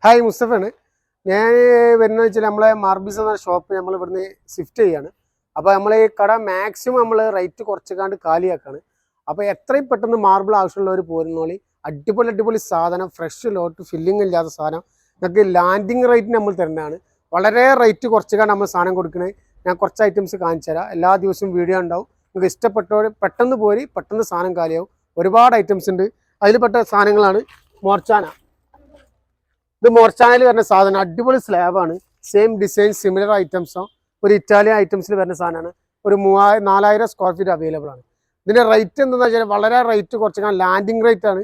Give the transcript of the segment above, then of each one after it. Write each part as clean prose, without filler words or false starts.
Hi മുസ്തഫാണ്. ഞാൻ വരുന്നത് വെച്ചാൽ നമ്മളെ മാർബിൾസ് എന്ന ഷോപ്പ് നമ്മൾ ഇവിടുന്ന് ഷിഫ്റ്റ് ചെയ്യാണ്. അപ്പോൾ നമ്മൾ ഈ കട മാക്സിമം നമ്മൾ റേറ്റ് കുറച്ചുകാണ്ട് കാലിയാക്കാണ്. അപ്പോൾ എത്രയും പെട്ടെന്ന് മാർബിൾ ആവശ്യമുള്ളവർ പോരുന്നോളി. അടിപൊളി സാധനം, ഫ്രഷ് ലോട്ട്, ഫില്ലിംഗ് ഇല്ലാത്ത സാധനം നിങ്ങൾക്ക് ലാൻഡിങ് റേറ്റ് നമ്മൾ തരുന്നതാണ്. വളരെ റേറ്റ് കുറച്ചുകാണ്ട് നമ്മൾ സാധനം കൊടുക്കുന്നത്. ഞാൻ കുറച്ച് ഐറ്റംസ് കാണിച്ചു തരാം. എല്ലാ ദിവസവും വീഡിയോ ഉണ്ടാവും. നിങ്ങൾക്ക് ഇഷ്ടപ്പെട്ടവർ പെട്ടെന്ന് പോരി, പെട്ടെന്ന് സാധനം കാലിയാവും. ഒരുപാട് ഐറ്റംസ് ഉണ്ട്. അതിൽപ്പെട്ട സാധനങ്ങളാണ് മോർച്ചാന. ഇത് മോർച്ചാനയിൽ വരുന്ന സാധനം അടിപൊളി സ്ലാബാണ്. സെയിം ഡിസൈൻ, സിമിലർ ഐറ്റംസോ ഒരു ഇറ്റാലിയൻ ഐറ്റംസിൽ വരുന്ന സാധനമാണ്. ഒരു 4000 സ്ക്വയർ ഫീറ്റ് അവൈലബിൾ ആണ്. ഇതിൻ്റെ റേറ്റ് എന്താണെന്ന് വെച്ചാൽ വളരെ റേറ്റ് കുറച്ച് ലാൻഡിങ് റേറ്റ് ആണ്.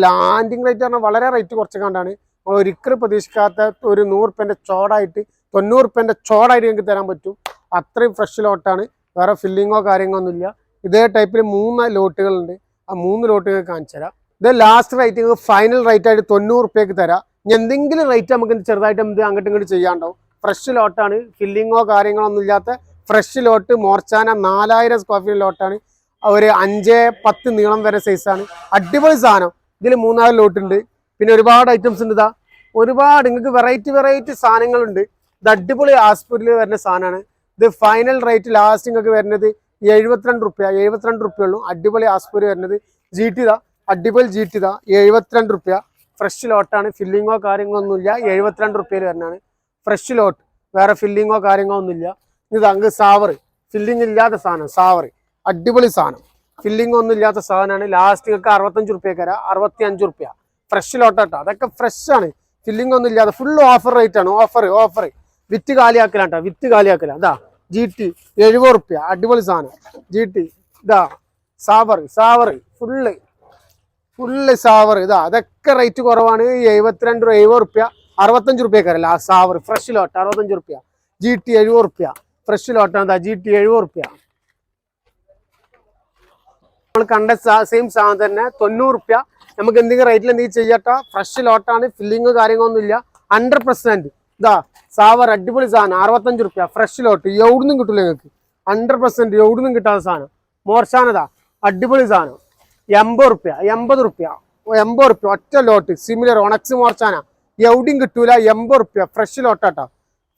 ലാൻഡിങ് റേറ്റ് പറഞ്ഞാൽ വളരെ റേറ്റ് കുറച്ച് കണ്ടാണ്. നമ്മൾ ഒരിക്കലും പ്രതീക്ഷിക്കാത്ത ഒരു 100 റുപ്യേൻ്റെ ചോടായിട്ട് 90 റുപ്യേൻ്റെ ചോടായിട്ട് നിങ്ങൾക്ക് തരാൻ പറ്റും. അത്രയും ഫ്രഷ് ലോട്ടാണ്. വേറെ ഫില്ലിങ്ങോ കാര്യങ്ങളോ ഒന്നുമില്ല. ഇതേ ടൈപ്പിൽ 3 ലോട്ടുകളുണ്ട്. ആ 3 ലോട്ടുകൾ കാണിച്ചു തരാം. ഇത് ലാസ്റ്റ് റേറ്റ് നിങ്ങൾക്ക് ഫൈനൽ റേറ്റ് ആയിട്ട് 90 റുപ്യക്ക് തരാം. എന്തെങ്കിലും റേറ്റ് നമുക്ക് ചെറുതായിട്ട് നമുക്ക് അങ്ങോട്ടും ഇങ്ങോട്ട് ചെയ്യാണ്ടാവും. ഫ്രഷ് ലോട്ടാണ്. ഫില്ലിങ്ങോ കാര്യങ്ങളോ ഒന്നും ഇല്ലാത്ത ഫ്രഷ് ലോട്ട്. മോർച്ചാന 4000 സ്ക്വയർ ഫീറ്റ് ലോട്ടാണ്. ഒരു 5-10 നീളം വരെ സൈസാണ്. അടിപൊളി സാധനം. ഇതിൽ 3-4 ലോട്ടുണ്ട്. പിന്നെ ഒരുപാട് ഐറ്റംസ് ഉണ്ട്. ഇതാ ഒരുപാട് നിങ്ങൾക്ക് വെറൈറ്റി സാധനങ്ങളുണ്ട്. ഇത് അടിപൊളി ആസ്പൂരിൽ വരുന്ന സാധനമാണ്. ഇത് ഫൈനൽ റേറ്റ് ലാസ്റ്റ് നിങ്ങൾക്ക് വരുന്നത് 72 റുപ്യ ഉള്ളൂ. അടിപൊളി ആസ്പൂര് വരുന്നത്. GT ഇതാ അടിപൊളി GT ഇതാ 72 റുപ്യ. ഫ്രഷ് ലോട്ടാണ്. ഫില്ലിങ്ങോ കാര്യങ്ങളോ ഒന്നുമില്ല. 72 റുപ്യയിൽ വരുന്നതാണ് ഫ്രഷ് ലോട്ട്. വേറെ ഫില്ലിങ്ങോ കാര്യങ്ങളോ ഒന്നുമില്ല. ഇത് അങ്ങ് സാവർ, ഫില്ലിങ് ഇല്ലാത്ത സാധനം. സാവർ അടിപൊളി സാധനം. ഫില്ലിംഗ് ഒന്നും ഇല്ലാത്ത സാധനമാണ്. ലാസ്റ്റ് നിങ്ങൾക്ക് 65 റുപ്യക്ക് തരാം. 65 റുപ്യ ഫ്രഷ് ലോട്ടാട്ടോ. അതൊക്കെ ഫ്രഷ് ആണ്. ഫില്ലിംഗ് ഒന്നും ഇല്ലാതെ ഫുൾ ഓഫർ റേറ്റ് ആണ്. ഓഫർ വിറ്റ് കാലിയാക്കലാട്ടോ. വിറ്റ് കാലിയാക്കല. അതാ GT 70 റുപ്യ. അടിപൊളി സാധനം GT. ഇതാ സാവർ ഫുള്ള് സാവർ. ഇതാ അതൊക്കെ റേറ്റ് കുറവാണ്. 70 റുപ്യ 65 റുപ്യക്കാരല്ല. ആ സാവർ ഫ്രഷ് ലോട്ട് 65 റുപ്യ. GT 70 റുപ്യ ഫ്രഷ് ലോട്ടാണ്. ഇതാ GT 70 റുപ്യ. നമ്മൾ കണ്ട സെയിം സാധനം തന്നെ 90 റുപ്യ. നമുക്ക് എന്തെങ്കിലും റേറ്റിൽ എന്തെങ്കിലും ചെയ്യട്ടോ. ഫ്രഷ് ലോട്ടാണ്. ഫില്ലിങ് കാര്യങ്ങളൊന്നും ഇല്ല. 100%. ഇതാ സാവർ അടിപൊളി സാധനം 65 റുപ്യ ഫ്രഷ് ലോട്ട്. എവിടുന്നും കിട്ടില്ല നിങ്ങൾക്ക്. 100% എവിടുന്നും കിട്ടാത്ത സാധനം. മോർച്ചാനതാ അടിപൊളി സാധനം 80 റുപ്യ ഒറ്റ ലോട്ട്. സിമിലർ ഒണക്സ് മോർച്ചാന എവിടെയും കിട്ടൂല. 80 റുപ്യ ഫ്രഷ് ലോട്ടാട്ടോ.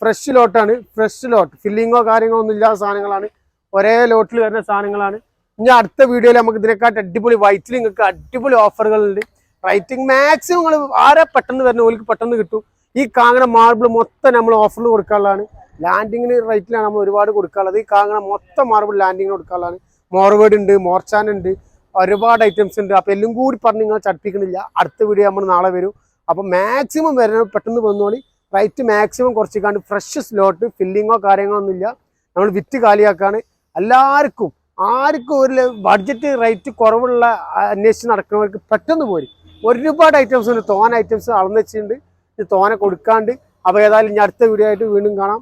ഫ്രഷ് ലോട്ടാണ്. ഫ്രഷ് ലോട്ട്. ഫില്ലിങ്ങോ കാര്യങ്ങളോ ഒന്നും ഇല്ലാത്ത സാധനങ്ങളാണ്. ഒരേ ലോട്ടിൽ വരുന്ന സാധനങ്ങളാണ്. ഇനി അടുത്ത വീഡിയോയിൽ നമുക്ക് ഇതിനെക്കാട്ട് അടിപൊളി വൈറ്റിൽ നിങ്ങൾക്ക് അടിപൊളി ഓഫറുകളുണ്ട്. റേറ്റിംഗ് മാക്സിമം നിങ്ങൾ ആരെ പെട്ടെന്ന് വരുന്ന ഓർക്ക് പെട്ടെന്ന് കിട്ടും. ഈ കാങ്ങണ മാർബിൾ മൊത്തം നമ്മൾ ഓഫറിൽ കൊടുക്കാനുള്ളതാണ്. ലാൻഡിങ്ങിന് റേറ്റിലാണ് നമ്മൾ ഒരുപാട് കൊടുക്കാനുള്ളത്. ഈ കാങ്ങണ മൊത്തം മാർബിൾ ലാൻഡിങ്ങിന് കൊടുക്കാനുള്ളതാണ്. മോർവേഡ് ഉണ്ട്, മോർച്ചാൻ ഉണ്ട്, ഒരുപാട് ഐറ്റംസ് ഉണ്ട്. അപ്പോൾ എല്ലാം കൂടി പറഞ്ഞ് നിങ്ങൾ ചടിപ്പിക്കണില്ല. അടുത്ത വീഡിയോ നമ്മൾ നാളെ വരും. അപ്പോൾ മാക്സിമം വരണം, പെട്ടെന്ന് വന്നോളി. റേറ്റ് മാക്സിമം കുറച്ചിക്കാണ്ട് ഫ്രഷ് സ്ലോട്ട്. ഫില്ലിങ്ങോ കാര്യങ്ങളോ ഒന്നുമില്ല. നമ്മൾ വിറ്റ് കാലിയാക്കാണ്. എല്ലാവർക്കും ആർക്കും ഒരു ബഡ്ജറ്റ് റേറ്റ് കുറവുള്ള അന്വേഷിച്ച് നടക്കുന്നവർക്ക് പെട്ടെന്ന് പോരും. ഒരുപാട് ഐറ്റംസ് ഉണ്ട്. തോന ഐറ്റംസ് അളന്ന് വെച്ചിട്ടുണ്ട്. ഇത് തോന കൊടുക്കാണ്ട്. അപ്പോൾ ഏതായാലും ഇനി അടുത്ത വീഡിയോ ആയിട്ട് വീണ്ടും കാണാം.